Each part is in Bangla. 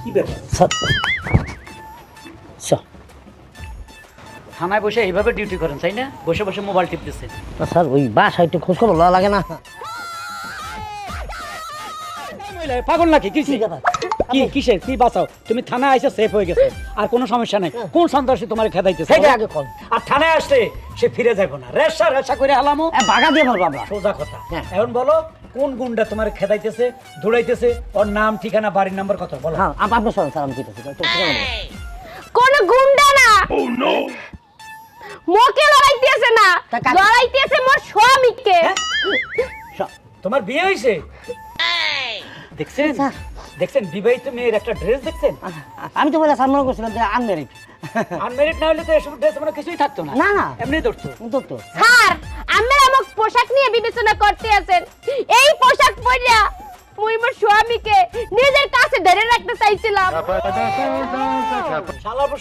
কি ব্যাপার স্যার থানায় বসে এইভাবে ডিউটি করেন তাই না? বসে বসে মোবাইল টিপতেছেন। স্যার ওই বাসায় একটু খোঁজ খবর লওয়া লাগে না? পাগল নাকি? কি কিসের কি বাঁচাও? তুমি থানায় আইসা সেফ হয়ে গেছে, আর কোনো সমস্যা নাই। কোন সন্ত্রাসী তোমার খেদাইতেছে? সেটা আগে কল। আর থানায় আসলে সে ফিরে যাবে না, রেশা রেশা করে হালামো বাগা দিয়ে বলবো আমরা। সোজা কথা। হ্যাঁ। এখন বলো কোন গুন্ডা তোমার খেদাইতেছে, দৌড়াইতেছে? ওর নাম, ঠিকানা, বাড়ির নাম্বার কত বলো? হ্যাঁ আপনি শোনেন স্যার, আমি দিতেছি। কোন গুন্ডা না, মোকে লড়াইতেছে না, তা কাকে? লড়াইতেছে মোর স্বামীকে। তোমার বিয়ে হয়েছে? দেখছেন স্যার। দেখছেন বিবাহিত মেয়ের একটা ড্রেস দেখছেন? আমি তো বলে সামনে করছিলাম যে আনমেরিড। আনমেরিড না হলে তো এসব ড্রেস মানে কিছুই থাকতো না। না না এমনি ধরতো। তো স্যার, আমি আমার পোশাক নিয়ে বিবেচনা করতে আছেন। এই পোশাক পরিয়া মুই মোর স্বামীকে নিজের কাছে ধরে রাখতে চাইছিলাম।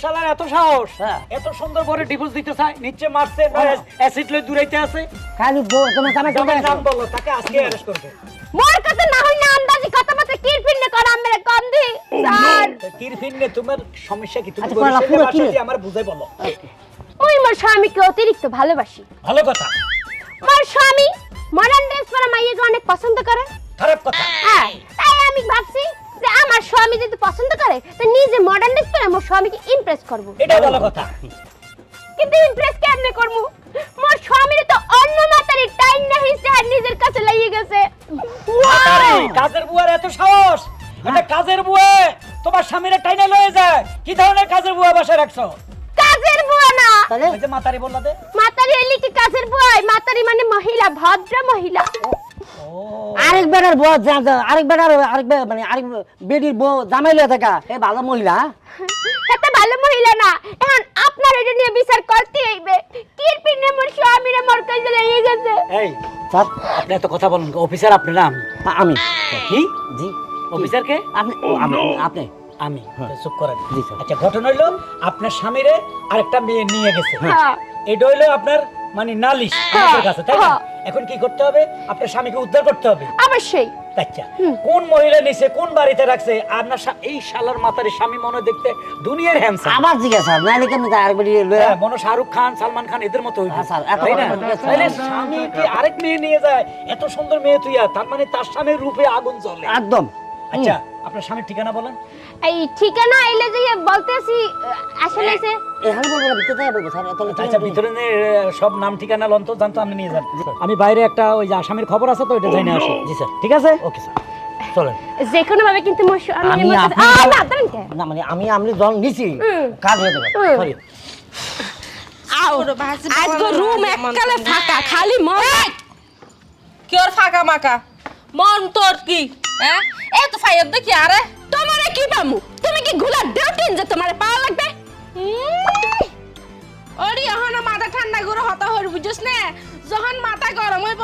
শালার এত সাহস, হ্যাঁ। এত সুন্দর করে ডিভোর্স দিতে চায়, নিচে মারছে, অ্যাসিড লই দূরাইতে আছে। খালি তোমার কামে তোমার নাম বলো, তাকে আজকে অ্যারেস্ট করবে। মোর কাছে না হই না আন্দাজি কথাবার্তা কিরপিন্নে কর আমরে কন্দি। স্যার, কিরফিনে তোমার সমস্যা কি? তুমি আচ্ছা, বরিশালের পুরো ভাষা কি? দিয়ে আমার বুঝাই বলো। মুই মোর স্বামীকে অতিরিক্ত ভালোবাসি। ভালো কথা, মোর স্বামী মডার্ন ড্রেস পরা মাইয়াকে অনেক পছন্দ করে। খারাপ কথা। হ্যাঁ, তাই আমি ভাবছি যে আমার স্বামী যদি পছন্দ করে তো নিজে মডার্ন ড্রেস পরে মোর স্বামীকে ইমপ্রেস করব। এটা ভালো কথা। কিন্তু ইমপ্রেস কেমনে করব? মোর স্বামীর তো অন্য মাতারি টাইম নাই, সে আর নিজের কাছে লাগিয়ে গেছে। মাতারি, কাজের বুয়ার এত সাহস? এটা কাজের বুয়া তোমার স্বামীরে টাইনা লয়ে যায়? কি ধরনের কাজের বুয়া বাসায় রাখছো? কাজের বুয়া না, তাহলে ওই যে মাতারি বললা দে। মাতারি এলি কি কাজের বুয়া? মাতারি মানে মহিলা, ভদ্র মহিলা। আরেক বেটার বউ আরেক মানে আরেক বেডির বউ জামাই লয়ে থাকা এ ভালো মহিলা। এত ভালো মহিলা না। এখন আপনার এটা নিয়ে বিচার করতে হইবে। কিরপিনে মোর স্বামীরে মোর কাছে লাগিয়ে গেছে। এই স্যার আপনি এত কথা বলেন, অফিসার আপনি না আমি? আমি কি জি অফিসার কে? আপনি আপনি আমি। হ্যাঁ। চুপ করেন। জি, স্যার। আচ্ছা, ঘটনা হইলো আপনার স্বামীরে আরেকটা মেয়ে নিয়ে গেছে। হ্যাঁ। এটা হইলো আপনার মানে নালিশ পুলিশের কাছে, তাই না? হ্যাঁ। এখন কি করতে হবে? আপনার স্বামীকে উদ্ধার করতে হবে। অবশ্যই। আচ্ছা, কোন মহিলা নিছে, কোন বাড়িতে রাখছে? আপনার এই শালার মাতারে স্বামী মনে দেখতে দুনিয়ার হ্যান্ডসাম। আবার জিজ্ঞাসা নাইলে কেমনি আরেক বেডি লয়ে মনে শাহরুখ খান, সালমান খান এদের মতো হইবে, হ্যাঁ, স্যার, এত তাই না? কথা বলতেছে। তাইলে স্বামী কি আরেক মেয়ে নিয়ে যায়? এত সুন্দর মেয়ে তুইয়া, তার মানে তার স্বামীর রূপে আগুন জ্বলে। একদম। আচ্ছা, আপনার স্বামীর ঠিকানা বলেন। এই ঠিকানা এলে যে বলতেছি আসলে সে এখানে বলবো না, ভিতরে বলবো স্যার। আচ্ছা, ভিতরে সব নাম ঠিকানা লন তো, জানতো আপনি নিয়ে যান। আমি বাইরে একটা ওই যে আসামির খবর আছে তো, এটা জানি আসি। জি স্যার, ঠিক আছে, ওকে স্যার, চলেন। যে কোনো ভাবে কিন্তু মোর স্বামী আমি মোর কাছে আপনি না দাঁড়ান কে? না মানে আমি জল নিছি কাজ হয়ে যাবে। সরি আও আজকে রুম এককালে ফাঁকা খালি মন কি ওর ফাঁকা মাকা মন তোর কি হ্যাঁ এই তো ফাইয়ার দেখি আরে তোমারে কি পামু তুমি কি ঘুলা দেউটিন যে তোমারে পাওয়া লাগবে ওরি এখন মাথা ঠান্ডা করে হতা হর বুঝছ না যখন মাথা গরম হইব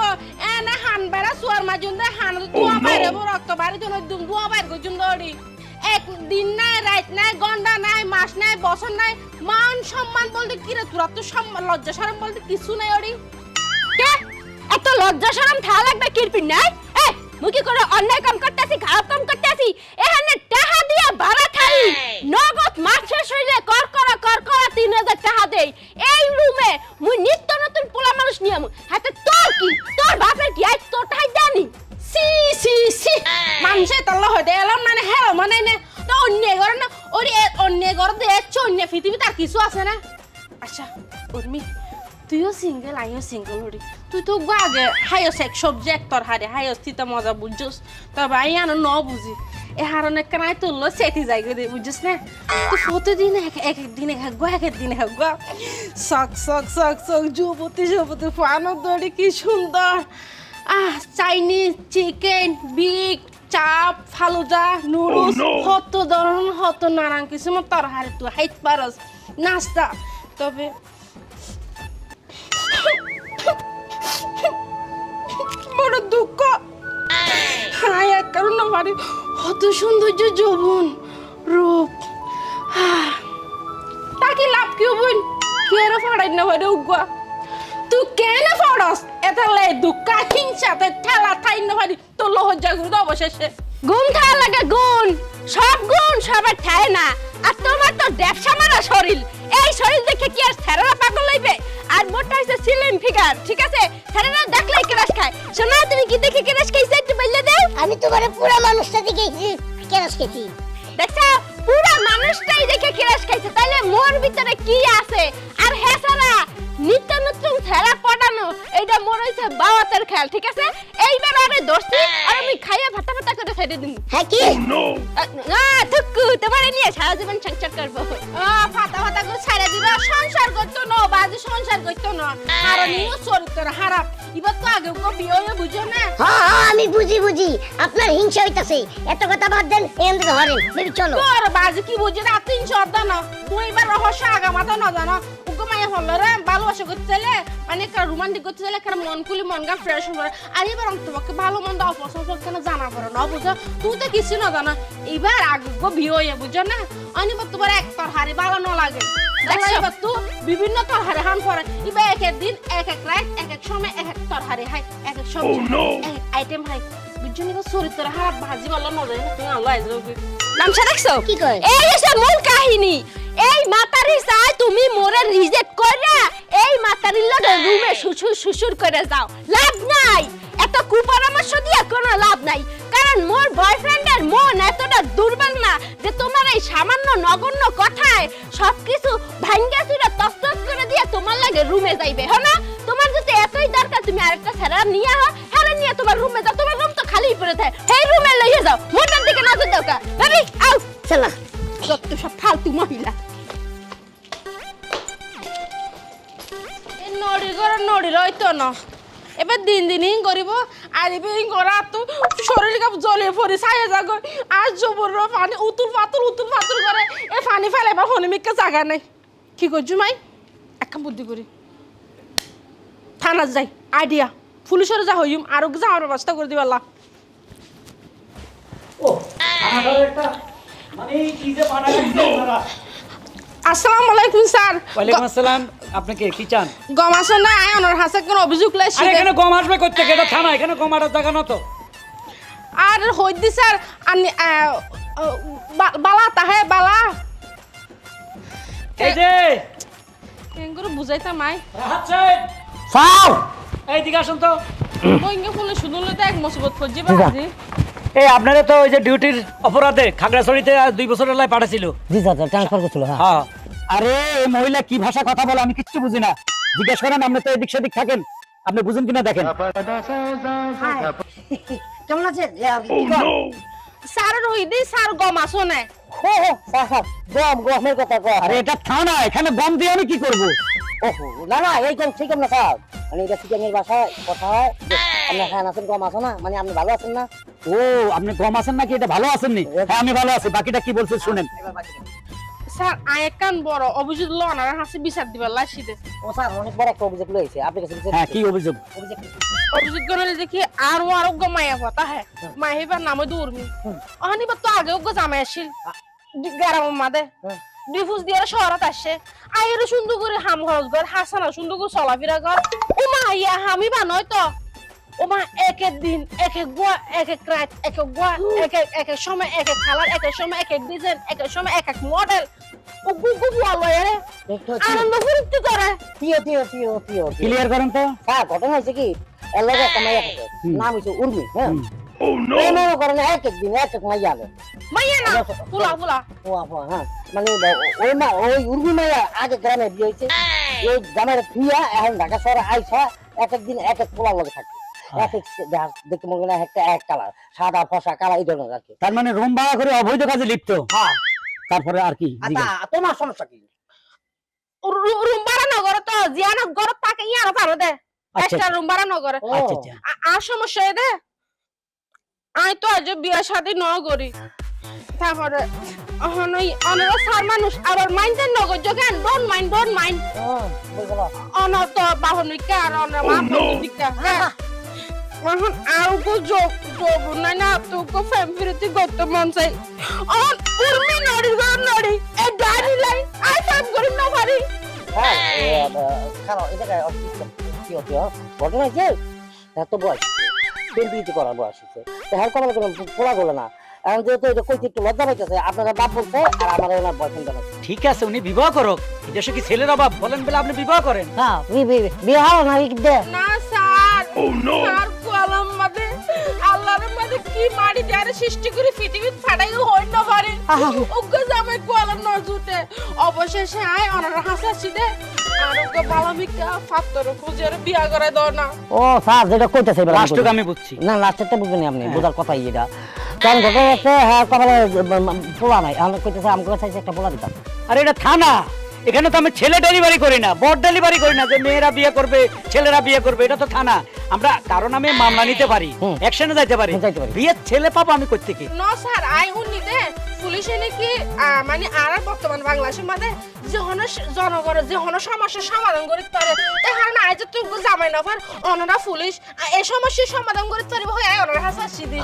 এনে হান বেড়া সুয়ার মাজুন দে হান দুয়া বাইরে রক্ত বাইরে জন দুয়া বাইরে গজুন দড়ি এক দিন নাই রাত নাই গন্ডা নাই মাস নাই বছর নাই মান সম্মান বলতে কি রে তোরা তো সম্মান লজ্জা শরম বলতে কিছু নাই ওরি কে এত লজ্জা শরম থাকা লাগবে কিরপিন নাই? এই মুই কি করে অন্যায় কাম করতেছি, খারাপ কাম করতেছি? এখানে টাকা দিয়া ভাড়া খাই, নগদ মাস শেষ হইলে কর করা 3000 টাকা দেই। এই রুমে মুই নিত্য নতুন পোলা মানুষ নিয়ে আমু। হাতে তোর কি, তোর বাপের কি? আই তোর টাকা জানি সি সি সি মানুষে তল্লা হইতে এলাম মানে হেলো মানে না তো অন্য ঘর না ওরি অন্য ঘর দে অন্য পৃথিবী তার কিছু আছে না আচ্ছা উর্মি তুইও সিঙ্গেল আইও সিঙ্গেল হরি তুই তো আগে হাইও সেক্স সাবজেক্ট তোর হারে হাইও স্থিতা মজা বুঝছস তবে আই আনো ন বুঝি এ হারনে কানাই তুললো সেটি জায়গা দে বুঝছস না তো প্রতিদিন এক দিন এক দিন সক সক সক সক যুবতী ফানো দড়ি কি সুন্দর চাইনিজ চিকেন বিগ চাপ ফালুদা নুডলস হত ধরনের হত নানান কিছু তোর হারে তুই হাইট পারস নাস্তা তবে বড় দুঃখ হায় এক কারণ বাড়ি হত সৌন্দর্য যৌবন রূপ তাকে লাভ কি বোন কি ওরা ফাড়াই না ভাই উগুয়া তুই কেন ফাড়স এতালে দুঃখা হিংসাতে ঠেলা ঠাই না ভাই তো লহজ্জা গুলো অবশেষে গুণ থাকা লাগে গুণ। সব গুণ সবার ঠায় না আর তোমার তো ব্যবসা মারা শরীর এই শরীর দেখে কি আর ছেলেরা পাগল হইবে আর মোটা হইছে সিলিম ফিগার ঠিক আছে ছেলেরা দেখলেই ক্রাশ খায় শোনা তুমি কি দেখে ক্রাশ খাইছে একটু বললে দাও আমি তোমার পুরো মানুষটা দিকে কেরাস খেছি দেখছো পুরো মানুষটাই দেখে ক্রাশ খাইছে তাহলে মোর ভিতরে কি আছে আর হেসারা নিত্য নতুন ছেলে পটানো এইটা মোর হইছে বাওয়াতের খেয়াল ঠিক আছে এইবার আরে দোস্তি আর আমি খাইয়া ভাতা ভাতা করে ফেলে দিন হ্যাঁ কি না থুকু তোমার নিয়ে সারা জীবন সংসার করবো ফাটা ফাটা করে ছাড়া দিবা সংসার করতো না বাজে সংসার করতো না আর নিও চরিত্র খারাপ এবার তো আগে কো বিয়ে হয়ে বুঝো না হ্যাঁ হ্যাঁ আমি বুঝি আপনার হিংসা হইতাছে এত কথা বাদ দেন এখান থেকে হরেন বেবি চলো তোর বাজে কি বুঝি রাত 300 দাও না তুই এবার রহস্য আগা মাথা না জানো উগো মাইয়া হলো রে ভালোবাসা করতেলে মানে একটা রোমান্টিক করতেলে একটা মন খুলি মন গা ফ্রেশ করে আর এবার তোমাকে ভালো মন্দ অপছন্দ কেন জানা পড়ে না বুঝো তুই তো কিছু না জানো এবার আগে কো বিয়ে হয়ে বুঝো না অনিবার তোমার এক তরহারি ভালো না লাগে এবার তো বিভিন্ন তরহারি হান পড়ে এবার এক দিন এক রাত এক সময় এক তরহারি হাই এক সময় এক আইটেম হাই বুঝছো না চরিত্র খারাপ ভাজি ভালো না যায় তুমি আল্লাহ আইজবে নামটা দেখছো কি কয়? এই হচ্ছে মূল কাহিনী এই মাতারি চাই তুমি মোরে রিজেক্ট কইরা এই মাতারির লগে রুমে সুসুর করে যাও লাভ নাই এত কুপরামর্শ দিয়া কোনো লাভ নাই কারণ মোর বয়ফ্রেন্ডের মন এতটা দুর্বল না যে তোমার এই সামান্য নগণ্য কথায় সবকিছু ভাঙ্গা চুরা তছতছ করে দিয়া তোমার লাগে রুমে যাইবে হ্যাঁ না তোমার যদি এতই দরকার তুমি আরেকটা ছেড়া নিয়ে আহ হেরে নিয়ে তোমার রুমে যাও তোমার রুম তো খালি পড়ে থাকে এই রুমে লইয়ে যাও মোটার দিকে নজর দাও কা বেবি আউ চলা যত সব ফালতু মহিলা নড়ি রইতো না এবার দিন দিন করিব আর এবার করা তো শরীর কাপ জ্বলে পড়ে ছায়া যাগ আর জবর পানি উতুল পাতুল করে এ পানি ফেলে বা ফোনে মিক্কা জায়গা নাই কি করছু মাই একটা বুদ্ধি করি থানা যাই আইডিয়া পুলিশের যা হইম আর যা আমার ব্যবস্থা করে দিবাল্লা ও আমার একটা মানে কি যে বানা গেছে আপনারা আসসালামু আলাইকুম স্যার ওয়ালাইকুম আসসালাম আপনি কি চান গম আছে না আয়নের হাসে কোন অভিযোগ লাইছি আরে এখানে গম আসবে করতে এটা থানা এখানে গম আটার জায়গা না তো আর হইদি স্যার আনি বালা তাহে বালা এই যে এঙ্গুলো বুঝাইতা মাই রাহাত সাহেব স্যার এই দিকে আসুন তো ওইঙ্গে ফুলে শুনুলে তো এক মুসিবত করজি বাজি এই আপনারা তো ওই যে ডিউটির অপরাধে খাগড়াছড়িতে 2 বছরের লাই পাঠাছিল জি স্যার ট্রান্সফার করছিল হ্যাঁ হ্যাঁ আরে এই মহিলা কি ভাষা কথা বলে আমি কিচ্ছু বুঝি না জিজ্ঞেস করেন আপনি তো এদিক সেদিক থাকেন আপনি বুঝেন কিনা দেখেন কেমন আছে স্যার হইদি স্যার গম আসো না স্যার গমের কথা কয় আরে এটা থানা এখানে গম দিয়ে আমি কি করব ওহো না না এই গম ঠিক না স্যার মানে এটা সিকামের ভাষায় কথা হয় আপনি খান আছেন গম আসো না মানে আপনি ভালো আছেন না ও আপনি গম আছেন নাকি এটা ভালো আছেন নি হ্যাঁ আমি ভালো আছি বাকিটা কি বলছেন শুনেন স্যার আয়েকান বড় অভিযোগ লনার হাসি বিচার দিবার লাইছিতে ও স্যার অনেক বড় একটা অভিযোগ লইছে আপনি কাছে হ্যাঁ কি অভিযোগ অভিযোগ গনলে দেখি আর গমায়া কথা হ্যাঁ মাহিবার নাম দুর্মি অহানিবার তো আগে গো জামাই আসিল গ্রাম মাদে ডিফুজ দিয়ে শহরত আসছে আইরে সুন্দর করে হাম খরচ ঘর হাসানা সুন্দর করে চলাফেরা কর ও মা ইয়া হামি বানয় তো ও মা এক এক দিন এক এক গোয়া এক এক রাত এক এক গোয়া এক এক সময় এক এক কালার এক এক সময় এক এক ডিজাইন এক এক সময় এক এক মডেল ও গুগু বুয়া লয় রে আনন্দ ফুর্তি করে টিও ক্লিয়ার করেন তো স্যার ঘটনা হয়েছে কি এর লগে একটা মাইয়া থাকে নাম হইছে উর্মি হ্যাঁ মনে করেন এক এক দিন এক এক মাইয়া আনে মাইয়া না ফুলা ফুলা ও আপা হ্যাঁ মানে ওই উর্মি মাইয়া আগে গ্রামে বিয়ে হয়েছে এই গ্রামের ফিয়া এখন ঢাকা শহরে আইসা এক এক দিন এক এক পোলার লগে থাকে এক এক দেখতে মনে হয় একটা এক কালার সাদা ফসা কালা এই ধরনের আর কি তার মানে রুম ভাড়া করে অবৈধ কাজে লিপ্ত হ্যাঁ তারপরে আর কি আচ্ছা তোমার সমস্যা কি রুম ভাড়া নগর তো জিয়ানা ঘর থাকে ইয়ার পারো দে আচ্ছা, একটা রুম ভাড়া নগর আচ্ছা আচ্ছা আর সমস্যা দে আই তো আজ বিয়া শাদী ন করি তারপরে অনেক সার মানুষ আবার মাইন্ডেন নগর যোগান ডোন্ট মাইন্ড বুঝলো অন তো বাহনিকা আর অন মা বন্ধুদিকা হ্যাঁ এখন আর গো যোগ নাই না তো কো ফ্যামিলিতে গত মন চাই অন উর্মি নড়ি এ ডারি লাইন আই কাম করি না পারি হ্যাঁ খারাপ এটা কি হচ্ছে ঘটনা হয়েছে এত বয়স পেন্টিতে করা বয়স হচ্ছে তো হ্যাঁ কমাল কোনো পোড়া গেলো না এখন যেহেতু এটা কইতে একটু লজ্জা পাইতেছে, আপনারা বাপ বলছে আর আমার ওনার বয়ফ্রেন্ড জানাচ্ছে। ঠিক আছে, উনি বিবাহ করুক। এই দেশে কি ছেলের অভাব? বলেন বলে আপনি বিবাহ করেন। হ্যাঁ বিয়ে হলো না কি দে না স্যার, স্যার কলম মাঝে আল্লাহর মাঝে কি মারি দেয়ারে সৃষ্টি করে পৃথিবী ফাটাই হই না পারে ওকে জামাই কলম না জুটে অবশেষে আয় অনার হাসাছি দে আর ওকে বালামিকা ফাত্তর খুঁজে বিয়া করে দাও না। ও স্যার যেটা কইতেছে এবার লাস্টক আমি বুঝছি। না লাস্টেরটা বুঝবেন আপনি, বোঝার কথাই এটা। কারণ ঘটনা হচ্ছে হ্যাঁ কপালে পোলা নাই, আমি কইতেছে আমাকে চাইছে একটা পোলা দিতাম। আরে এটা থানা, এখানে তো আমি ছেলে ডেলিভারি করি না, বর ডেলিভারি করি না যে মেয়েরা বিয়ে করবে ছেলেরা বিয়ে করবে। এটা তো থানা, আমরা কারণ আমি মামলা নিতে পারি, অ্যাকশনে যাইতে পারি। বিয়ের ছেলে পাবো আমি কই থেকে? না স্যার আই উনি দে পুলিশে নাকি মানে আর বর্তমান বাংলাদেশের মধ্যে যখন জনগণের যখন সমস্যার সমাধান করতে পারে তখন আই যে তুই জামাই না পার অনরা পুলিশ এই সমস্যার সমাধান করতে পারবে হয় অনরা হাসাছি দি।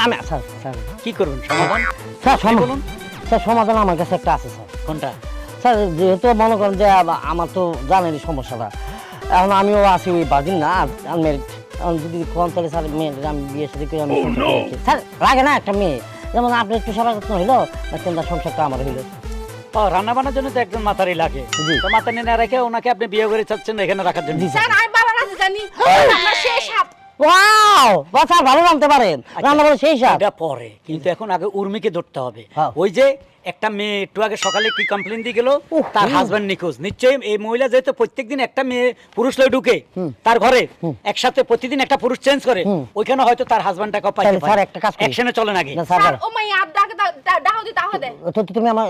আমি স্যার স্যার কি করবেন সমাধান? স্যার বলুন স্যার, সমাধান আমার কাছে একটা আছে স্যার। কোনটা? স্যার যেহেতু মনে করেন যে আমার তো জানেনই সমস্যাটা, এখন আমিও আছি ওই বাদিন না আনমেরিড, যদি কোন তাহলে স্যার মেয়েদের আমি বিয়ে সাথে করে আমি স্যার লাগে না একটা মেয়ে, যেমন আপনি একটু সেবা যত্ন হইলো না সংসারটা আমার হইলো। ও রান্না বান্নার জন্য তো একজন মাতারই লাগে, তো মাথা নিয়ে না রেখে ওনাকে আপনি বিয়ে করে চাচ্ছেন এখানে রাখার জন্য। স্যার আই বাবা রাজি জানি আমরা শেষ হাত। ওয়াও বাচ্চা ভালো জানতে পারেন, রান্না করে সেই সাথে এটা পরে, কিন্তু এখন আগে উর্মিকে ধরতে হবে। হ্যাঁ। ওই যে একটা মেয়ে একটু আগে সকালে কি কমপ্লেন দিয়ে গেল, তার হাজবেন্ড নিখোঁজ। নিশ্চয়ই এই মহিলা যেহেতু প্রত্যেকদিন একটা মেয়ে পুরুষ লয়ে ঢুকে তার ঘরে, একসাথে প্রতিদিন একটা পুরুষ চেঞ্জ করে, ওইখানে হয়তো তার হাজবেন্ডটাকে পাইতে তাহলে স্যার পারে। একটা কাজ করি। অ্যাকশনে চলেন আগে। না স্যার স্যার ও মাই আদ দাগ দাও দি দাও দে তো তুমি আমার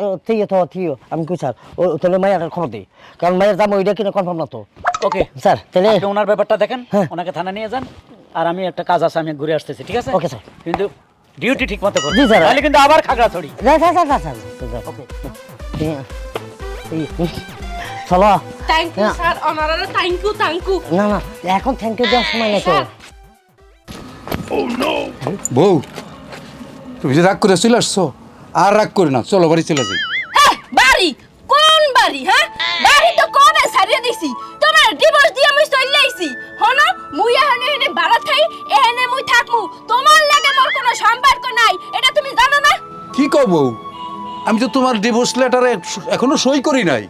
থিও আমি কই স্যার ও তাহলে মায়ের খবর দিই, কারণ মায়ের দাম ওইটা কিনা কনফার্ম না তো। ওকে স্যার তাহলে আপনি ওনার ব্যাপারটা দেখেন, হ্যাঁ। ওনাকে থানা নিয়ে যান, আর আমি একটা কাজ আছে আমি ঘুরে আসতেছি, ঠিক আছে? Okay sir. কিন্তু ডিউটি ঠিক মতো করুন, জি স্যার। তাহলে কিন্তু আবার খাগড়াছড়ি। ওকে চলো। থ্যাংক ইউ স্যার অনারা থ্যাংক ইউ না না এখন থ্যাংক ইউ দেওয়ার সময় নাই তো। বউ, তুমি যে রাগ করে চলে আসছো, আর রাগ করি না, চলো বাড়ি চলে যাই। বাড়ি কোন বাড়ি? হ্যাঁ বাড়ি তো কবে ছাড়িয়ে দিছি, তোমার ডিভোর্স দিয়ে আমি চলে আইছি। হনো মুই এখানে এখানে ভাড়া থাই, এখানে মুই থাকমু, তোমার লাগে মোর কোনো সম্পর্ক নাই, এটা তুমি জানো না? কি কও বউ, আমি তো তোমার ডিভোর্স লেটারে এখনো সই করি নাই।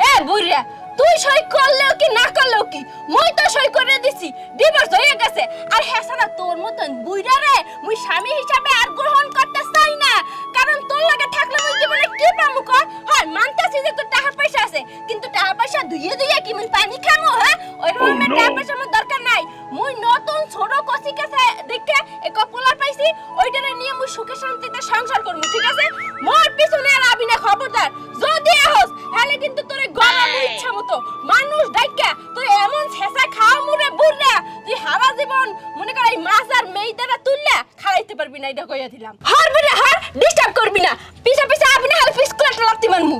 এ বুইরা তুই সই করলেও কি না করলেও কি, মুই তো সই করে দিছি, ডিভোর্স হয়ে গেছে। আর হেসানা তোর মতন বুইরা রে মুই স্বামী হিসাবে আর গ্রহণ করতে চাই না, কারণ তোর লাগে থাকলে মুই জীবনে কি পামু কর? হয় মানতাছি যে তোর টাকা পয়সা আছে, কিন্তু টাকা পয়সা দুইয়ে কি মুই পানি খামু? হ্যাঁ ওই রকমের টাকা পয়সা আমার দরকার নাই। মুই নতুন ছোট কচি কাছে দেখে এক পোলার পাইছি, ওইটারে নিয়ে মুই সুখে শান্তিতে সংসার করমু, ঠিক আছে? মোর পিছনে আর আবি না, খবরদার। যদি আহস তাহলে কিন্তু তোরে গরম ইচ্ছা মতো মানুষ ডাইকা তুই এমন ছেঁচা খাওয়া মুরে বুড়া, তুই হারা জীবন মনে কর এই মাছ আর মেইদারা তুললা খাইতে পারবি না, এটা কইয়া দিলাম। হার বুড়া হার, ডিস্টার্ব করবি না, পিছা পিছা আবি না, হেল্প স্কুলটা লাগতে মারমু।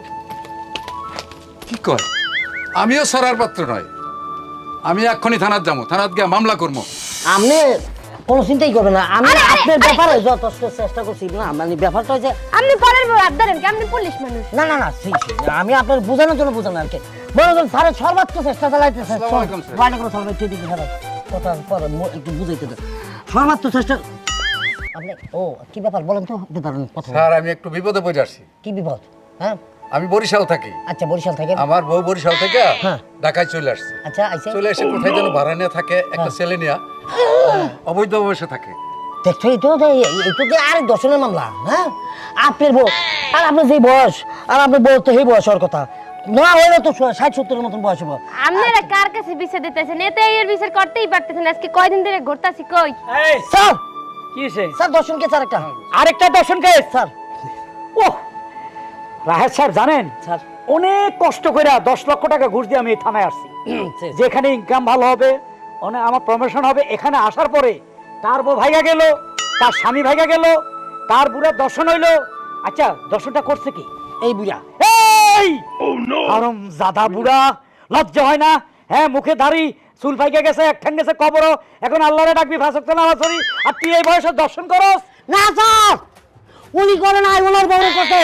কি কয়, আমিও সরার পাত্র নয়, আমি এক্ষুনি থানাত যাবো, থানাত গিয়ে মামলা করবো। আপনি কোনো চিন্তাই করবেন না, আমি আপনার ব্যাপারে যথেষ্ট চেষ্টা করছি না, মানে ব্যাপারটা হচ্ছে আপনি পরের বার ধরেন কি, আপনি পুলিশ মানুষ। না না না আমি আপনার বোঝানোর জন্য বোঝানো আর কি, বলুন স্যারের সর্বোচ্চ চেষ্টা চালাইতেছে। আসসালামু আলাইকুম, স্যার। ওয়ালাইকুম আসসালাম, কথা পরে একটু বুঝাইতে দেন, সর্বোচ্চ চেষ্টা। আপনি ও কি ব্যাপার বলেন তো, কথা স্যার আমি একটু বিপদে পড়ে আসছি। কি বিপদ? হ্যাঁ আমি বরিশাল থাকি, আচ্ছা বরিশাল থেকে। আমার বউ বরিশাল থেকে হ্যাঁ। ঢাকায় চলে আসছে। আচ্ছা আইসে চলে এসে কোথায় যেন ভাড়া নিয়ে থাকে, একটা ছেলে নিয়ে অবৈধভাবে বসে থাকে। দেখছো এই তো আর দর্শনের মামলা। হ্যাঁ আপনার বউ আর আপনার যে বয়স, আর আপনার বউ তো সেই বয়স হওয়ার কথা না, হইলে তো 60-70-এর মতন বয়স হবে। আপনারা কার কাছে বিচার দিতেছেন? এতে এর বিচার করতেই পারতেছেন, আজকে কয়দিন ধরে ঘুরতাছি কই। এই স্যার কি হইছে? স্যার দর্শন কে স্যার একটা আরেকটা দর্শন কেস স্যার। ওহ রাহেশ স্যার জানেন, স্যার অনেক কষ্ট করে 10 লক্ষ টাকা ঘুষ দিয়ে আমি এই থানায় আসছি, যেখানে ইনকাম ভালো হবে, আমার প্রমোশন হবে। এখানে আসার পরে তার বউ ভাইগা গেল, তার স্বামী ভাইগা গেল, তার বুড়া দর্শন হইলো। আচ্ছা দর্শনটা করছে কি এই বুড়া? এই আরম জাদা বুড়া, লজ্জা হয় না? হ্যাঁ মুখে দাড়ি, চুল পাইকে গেছে, এক ঠ্যাং গেছে কবরও, এখন আল্লাহরে ডাকবি ফাঁসক্ত নামাজ পড়ি, আর তুই এই বয়সে দর্শন করস? না স্যার উনি করে না, ওনার বউরে করতে।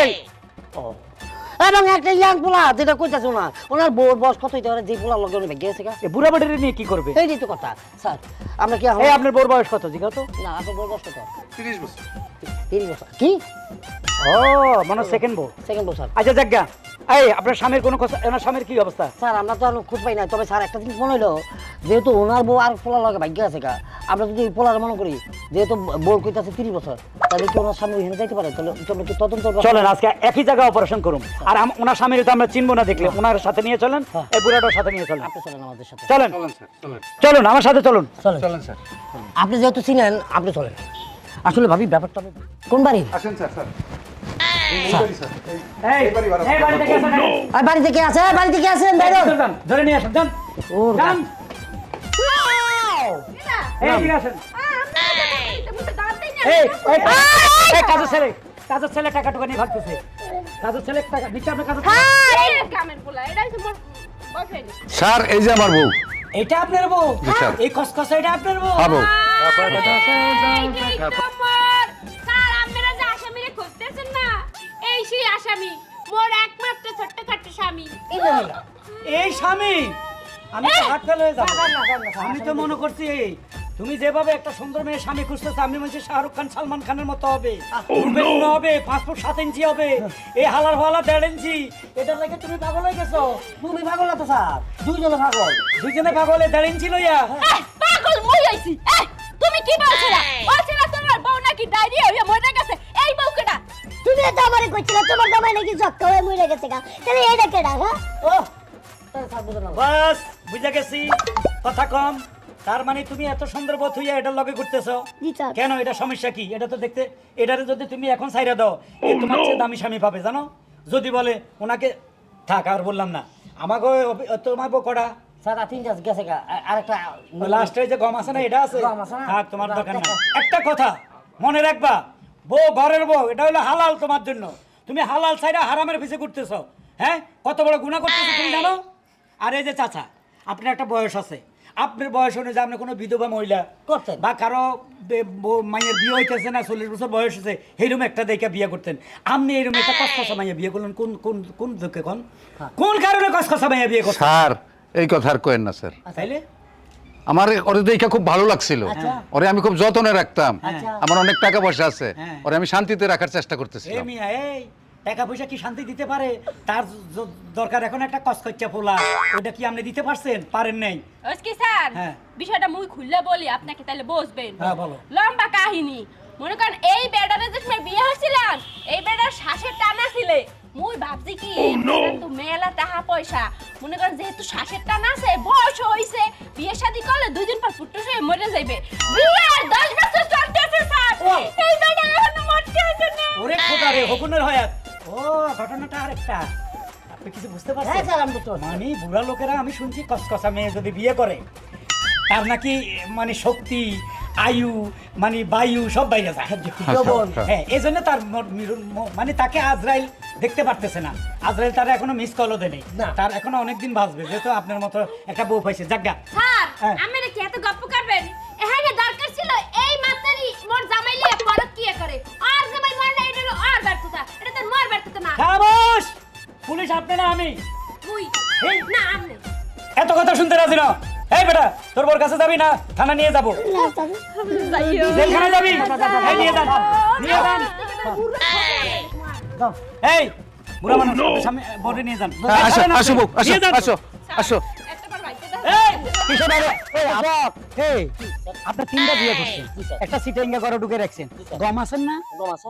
এবং একটা ইয়াং পোলা যেটা কইতাছে না, ওনার বউর বয়স কত হইতে পারে, যে পোলার লগে উনি গেছে গা, এ বুড়া বাড়ির নিয়ে কি করবে? এইটাই তো কথা। স্যার আমরা কি এই আপনার বউর বয়স কত জিজ্ঞাসা তো? না আপনার বউর বয়স কত? 30 বছর। 3 বছর কি ও মানে সেকেন্ড বউ। সেকেন্ড বছর আচ্ছা জায়গা, এই আপনার স্বামীর কোনো কথা, ওনার স্বামীর কি অবস্থা? স্যার আমরা তো আর খোঁজ পাই না, তবে স্যার একটা জিনিস মনে হলো, যেহেতু ওনার বউ আর পোলার লগে ভাগ্য আছে গা, আমরা যদি পোলার মনে করি, যেহেতু বউ কইতাছে 30 বছর, তাহলে কি ওনার স্বামী ওখানে যাইতে পারে? তাহলে চলো কি তদন্ত করবো? চলেন আজকে একই জায়গায় অপারেশন করুন। আর ওনার স্বামীর তো আমরা চিনবো না দেখলে, ওনার সাথে নিয়ে চলেন, এই বুড়াটার সাথে নিয়ে চলেন। আপনি চলেন আমাদের সাথে। চলেন চলেন স্যার, চলেন। চলুন আমার সাথে চলুন। চলেন চলেন স্যার। আপনি যেহেতু চিনেন আপনি চলেন। আসলে ভাবি ব্যাপারটা কোন বাড়ি? আসেন স্যার, স্যার। এই বাড়ি থেকে আসেন, আর বাড়ি থেকে আছে, বাড়ি থেকে আসেন বাইরে। যান, ধরে নিয়ে আসেন, যান ওর যান। এই এদিকে আসেন। এই এই কাজের ছেলে, কাজের ছেলে টাকা টুকা নিয়ে ভাগতেছে। কাজের ছেলে টাকা নিচে, আপনার কাজের ছেলে। স্যার এই যে আমার বউ। এটা আপনার বউ? জি, স্যার। এই কসকসা এটা আপনার বউ? হ্যাঁ বউ। স্যার আপনারা যে আসামিরে খুঁজতেছেন না, এই সেই আসামি, মোর একমাত্র ছোট্টখাট্ট স্বামী। এই স্বামী, আমি তো হাত ফেল হয়ে যাবো। আমি তো মনে করছি তুমি যেভাবে একটা সুন্দর মেয়ে স্বামী খুঁজতেছো, আমি বলছি শাহরুখ খান সালমান খানের মতো হবে, উর্বেগুলো হবে, 5 ফুট 7 ইঞ্চি হবে, এই হালার ফালা 1.5 ইঞ্চি। এটার লাগে তুমি পাগল হয়ে গেছো। তুমি পাগল না তো স্যার, দুইজনে পাগল। দুইজনে পাগল, 1.5 ইঞ্চি লইয়া। পাগল মই আইছি। তুমি কি বলছিলা? বলছিলা তোমার বউ নাকি ডায়রিয়া হইয়া মরে গেছে। এই বউ কেডা? তুমি তো আমারে কইছিলা তোমার জামাই নাকি জক্কা হয়ে মরে গেছে গা, তাহলে এটা কেডা? হ্যাঁ ও তাহলে স্যার বুঝলেন না। বাস বুঝা গেছি, কথা কম। তার মানে তুমি এত সুন্দর বউ হইয়া এটার লগে ঘুরতেছো জি স্যার। কেন? এটা সমস্যা কি? এটা তো দেখতে, এটারে যদি তুমি এখন ছাইরা দাও, এই তোমার চেয়ে দামি স্বামী পাবে জানো। যদি বলে ওনাকে থাক, আর বললাম না, আমাকে তোমার বউ কটা? স্যার আর 3টা গেছে গা, আরেকটা লাস্টে যে গম আছে না, এটা আছে? গম আছে না? থাক, তোমার দরকার না। একটা কথা মনে রাখবা, বউ ঘরের বউ, এটা হলো হালাল তোমার জন্য। তুমি হালাল ছাইরা হারামের পিছে ঘুরতেছো। হ্যাঁ, কত বড় গুনাহ করতেছো তুমি জানো? আর এই যে চাচা, আপনার একটা বয়স আছে, আপনার বয়স অনুযায়ী আপনি কোনো বিধবা মহিলা করতেন বা কারো মাইয়ের বিয়ে হইতেছে না, 40 বছর বয়স হয়েছে, এইরকম একটা দেখে বিয়ে করতেন। আপনি এইরকম একটা কসকসা মাইয়া বিয়ে করলেন, কোন কোন কোন দুঃখে, কোন কারণে কসকসা মাইয়া বিয়ে করতেন? স্যার এই কথা আর কয়েন না স্যার। তাইলে আমার ওরে দেখে খুব ভালো লাগছিল, ওরে আমি খুব যত্নে রাখতাম, আমার অনেক টাকা পয়সা আছে, হ্যাঁ। ওরে আমি শান্তিতে রাখার চেষ্টা এই করতেছিলাম। মিয়া, এই টাকা পয়সা কি শান্তি দিতে পারে? তার দরকার এখন একটা কসকচ্চা পোলা, ওটা কি আপনি দিতে পারছেন? পারেন নাই। ওসকি স্যার, হ্যাঁ। বিষয়টা মুই খুললে বলি, আপনাকে তাহলে বুঝবেন। হ্যাঁ, বলো। লম্বা কাহিনী। মনে করেন এই বেডারে যে সময় বিয়ে হয়েছিলাম, এই বেডার শ্বাসের টানা ছিলে, মুই ভাবছি কি এই বেডার তো মেলা টাকা পয়সা, মনে করেন যেহেতু শ্বাসের টানা আছে, বয়স হইছে, বিয়ে শাদী করলে 2 দিন পর ফুটুস হয়ে মরে যাইবে। বিয়ে 10 বছর চলতেছে স্যার, এই বেডা এখনো মরতে আছে না। ওরে খোদা রে, হকুনের হয়াত। ও ঘটনাটা আরেকটা, আপনি কিছু বুঝতে হ্যাঁ পারছেন? স্যার আমি বুঝতে পারছি। মানে বুড়া লোকেরা, আমি শুনছি কসকসা মেয়ে যদি বিয়ে করে, তার নাকি মানে শক্তি, আয়ু, মানে বায়ু সব বাইরে যায়। যৌবন। হ্যাঁ, এই জন্য তার মানে তাকে আজরাইল দেখতে পারতেছে না। আজরাইল তার এখনো মিস কলও দেয়নি, না। তার এখনো অনেকদিন বাঁচবে, যেহেতু আপনার মতো একটা বউ পাইছে। জাগা স্যার, হ্যাঁ। আমরা কি এত গপ্প করবেন? এখানে দরকার ছিল এই মাতারি মোর জামাই লিয়ে পরত কি করে? আর জামাই মরে না, এটা হলো আর ব্যর্থতা, এটা তো মোর ব্যর্থতা না। খামোশ! পুলিশ আপনি না আমি? তুই এই। না আমনে। এত কথা শুনতে রাজি না। এই বেটা, তোর বোর কাছে যাবি না? থানা নিয়ে যাবো। জেলখানে যাবি? এই নিয়ে যান, নিয়ে যান। যাও। এই বুড়া মানুষ, সামনে বোর্ডে নিয়ে যান। আসো আসো বউ, আসো নিয়ে যান। আসো আসো। একটা বার বাইতে এই, কিসের বাইরে? এই আবাব। এই, আপনি 3টা বিয়ে করছেন, একটা সিটে ইঙ্গা করে ঢুকে রাখছেন, গম আছেন না? গম আছে?